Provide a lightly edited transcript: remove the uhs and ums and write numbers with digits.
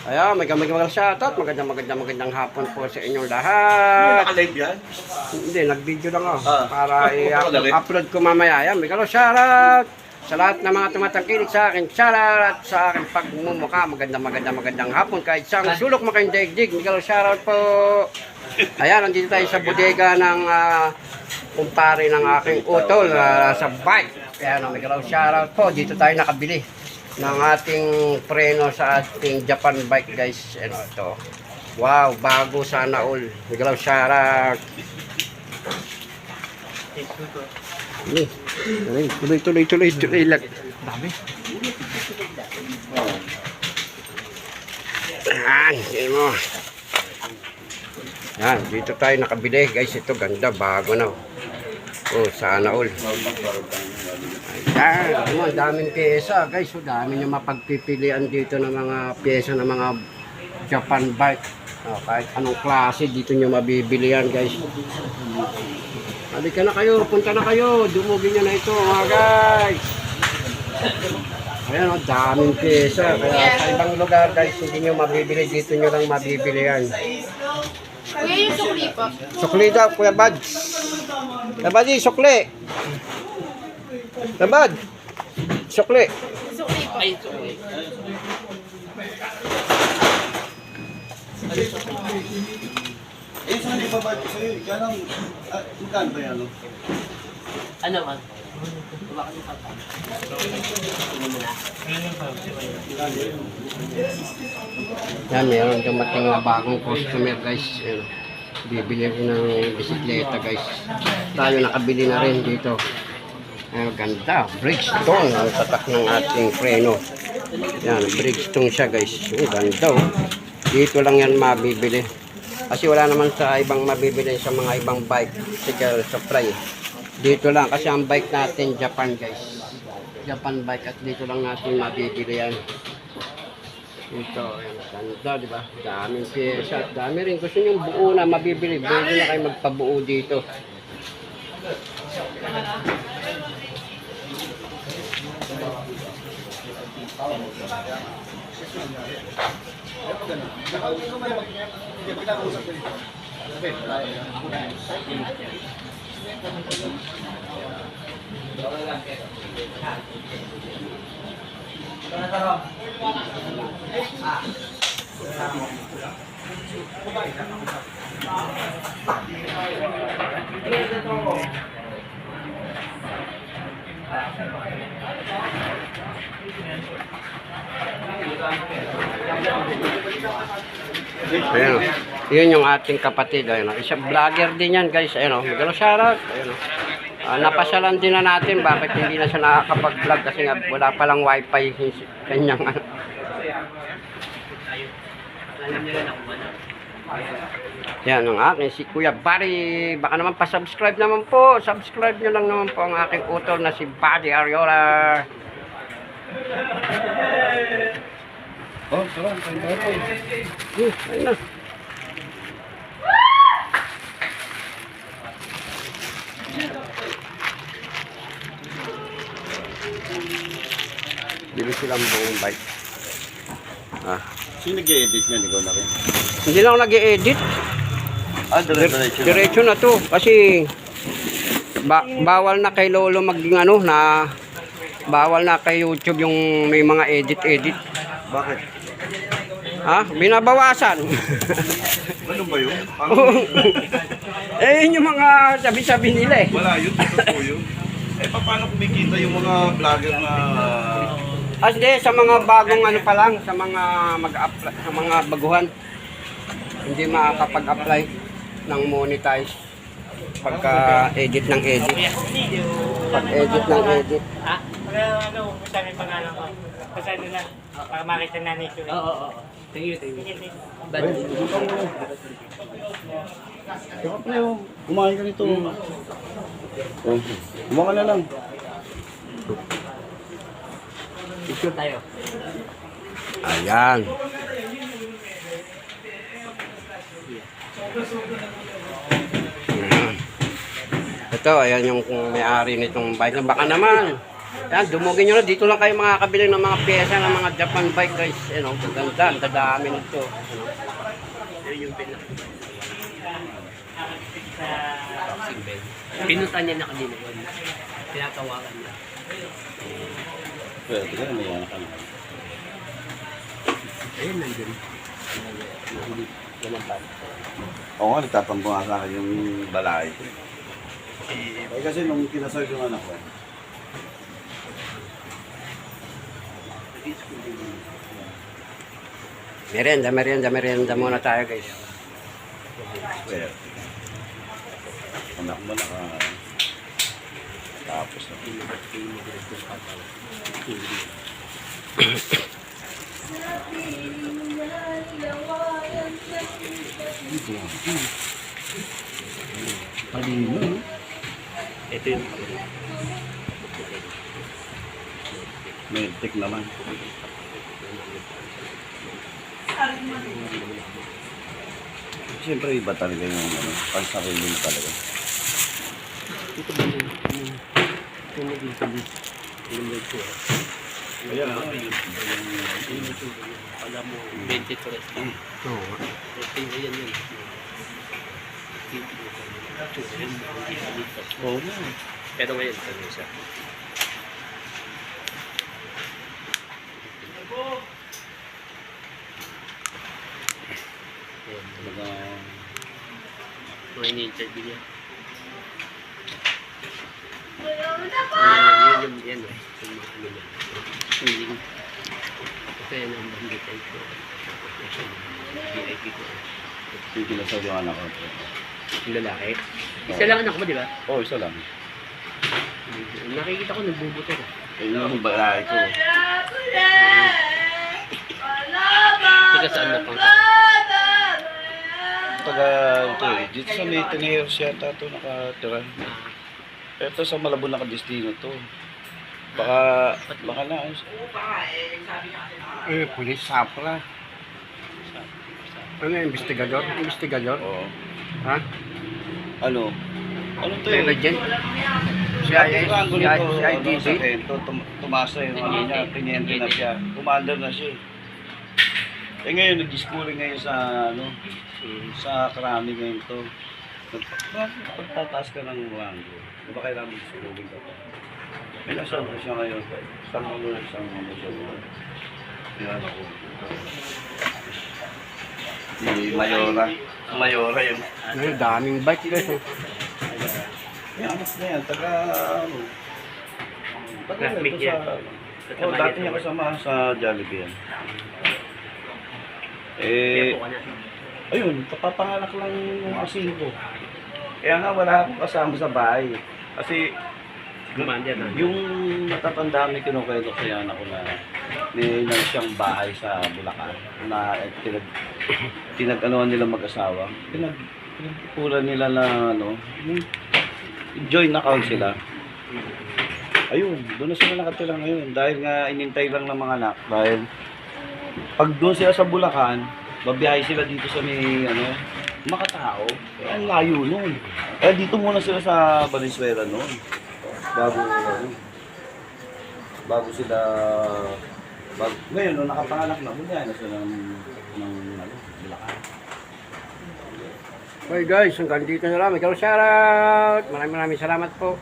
Ayan, magandang shoutout. Magandang hapon po sa inyong lahat. Naka-live yan? Hindi, nag-video lang ako. Para Nakalagay. i-upload ko mamaya. Ayan, magandang shoutout sa lahat ng mga tumatangkilik sa akin. Shoutout sa aking pagmumukha. Magandang hapon. Kahit isang sulok makayong daigdig. Magandang shoutout po. Ayan, nandito tayo sa bodega ng kumpare ng aking utol sa bike. Ayan, magandang shoutout po. Dito tayo nakabili ng ating preno sa ating Japan bike, guys. Ano ito? Wow, bago sana all. Biglaw shoutout. Tuloy lang. Dami. Yan, yun mo. Yan, dito tayo nakabili, guys. Ito ganda, bago na. Oh, sana all. Ayan, ang daming pyesa, guys. So, dami nyo mapagpipilian dito ng mga pyesa ng mga Japan bike. Oh, kahit anong klase, dito nyo mabibili yan, guys. Halika na kayo, punta na kayo. Dumugin nyo na ito, mga guys. Ayan, daming pyesa. Kaya sa ibang lugar, guys, hindi nyo mabibili. Dito nyo lang mabibili yan. Kuya, yung sukli po. Sukli daw, Kuya Bad. Kuya Bad, sukli. Kuya Bad, sukli. Sukli po. Ay, sukli. Eh, saan yung babad ko sa'yo? Yan ang... Magkano ba yan? Ano man? Bakit yung pagkakas? Ano mo na? Yan, meron dumating na bagong customer, guys. Ayan, bibili ko ng bisikleta, guys. Tayo nakabili na rin dito. Ayan, ganda. Bridgestone ang tatak ng ating preno. Yan, Bridgestone siya, guys. Ang ganda, oh. Dito lang yan mabibili. Kasi wala naman sa ibang mabibili sa mga ibang bike. Sige, supply. Dito lang. Kasi ang bike natin, Japan, guys. Japan bike. At dito lang natin mabibili yan. Ito, ayan, ganda, di ba? Daming pyesa. Dami rin. Gusto nyo buo na mabibili. Pwede na kayo magpabuo dito. Ayan, yun yung ating kapatid. Ayan, isa vlogger din yan, guys. Ayan, magandang shoutout. Ayan, napasyalan din na natin bakit hindi na siya nakakapag-vlog kasi nga wala palang wifi kanyang ano. Yan ang akin si Kuya Buddy. Baka naman pa-subscribe naman po. Subscribe nyo lang naman po ang aking utol na si Buddy Ariola. Oh, sarang. Ayun na. Bili silang buong bike. Sino nag-i-edit niyan? Ikaw na rin. Hindi lang ako nag-i-edit. Diretso. Diretso na to. Kasi bawal na kay Lolo maging ano na bawal na kay YouTube yung may mga edit-edit. Bakit? Ha? Binabawasan. Ano ba yun? Eh, yun yung mga sabi-sabi nila eh. Wala yun. Ito po yun. Eh, paano kumikita yung mga vlogger na... Kasi sa mga bagong ano pa lang, sa mga mag-apply, sa mga baguhan, hindi makakapag-apply ng monetize pagka-edit ng edit. Pag-edit ng edit. Ha? Ano, saan yung pangalan ko? Kasi ano na, para makita na nito. Oo. Thank you. Sarap na yun. Kumain ka nito. Kumain na lang. Picture tayo. Ayan. Ito, ayan yung may-ari nitong bike. Baka naman, Yan, dumugin nyo na. Dito lang kayo makakabili ng mga pyesa ng mga Japan bike guys. Yan o, gaganda. Ang dadami nito. Ano? Yan yung pinaka. Pinunta niya na kanina. Tinatawagan niya. Pwede ka na may anak ka na. Ayun, nandun. Yan ang bike. Oo nga, nagtatampo nga sa akin yung balay. Eh kasi nung kinasal yung anak ko, Merienda muna tayo guys. well, anak mo naka tapos na. Ito yung Medtech naman. Siyempre iba talaga yung ano, pansarili mo talaga. ito ba yung dito dito. Kaya nga, Alam mo, 23. Oo. Yan yun. oo nga. Pero ngayon, ano siya? Talaga, Mga ini-interview niya. Yan. Yung mga ano niya. Feeling. Ito yan ang banditay ko. VIP ko. yung kinasal yung anak ko. Yung lalaki. Isa lang anak mo, di ba? Oo, isa lang. Nakikita ko nagbubuto ko. Yung balay ko. Taga saan na pang Taga ito eh. Dito sa may Teneros yata ito nakatira. Ito sa Malabon nakadestino to. Baka na. pulis sapra. Ano yung investigador? Investigador? Oo. Ha? Ano? Ano to eh? Intelligent? Dati rango nito, ano, CIDD? sargento, tumasa yung ano niya, teniente na siya. Commander na siya eh. Eh ngayon, nag-schooling ngayon sa ano, sa Krami ngayon to. Pagtataas ka ng rango, di ba kailangan mag-schooling ka pa? May nasa ano siya ngayon, isang ano siya. Yan ako. Si Mayora. Mayora yun. Ano, daming bike guys. Yung anak na yan, taga ano? Taga Classmate ito yan. sa... Oh, dati niya kasama sa Jollibee yan. Eh, ayun, kapapanganak lang yung asin ko. Kaya nga wala akong kasama sa bahay. Kasi Commander na. yung matatanda may kinukwento sa anak ko na may nang siyang bahay sa Bulacan na pinag-anuhan nila mag-asawa. Pinagpulan nila na ano, yung joint account sila. Ayun, doon na sila nakatira ngayon dahil nga inintay lang ng mga anak dahil pag doon sila sa Bulacan, babiyahe sila dito sa may ano, Makatao. Eh, ang layo nun. Eh dito muna sila sa Valenzuela noon. Bago sila ngayon nung nakapanganak na bumiyahe na sila ng ano, Bulacan. Okay guys, hanggang dito na lang. Ikaw shoutout. Maraming salamat po.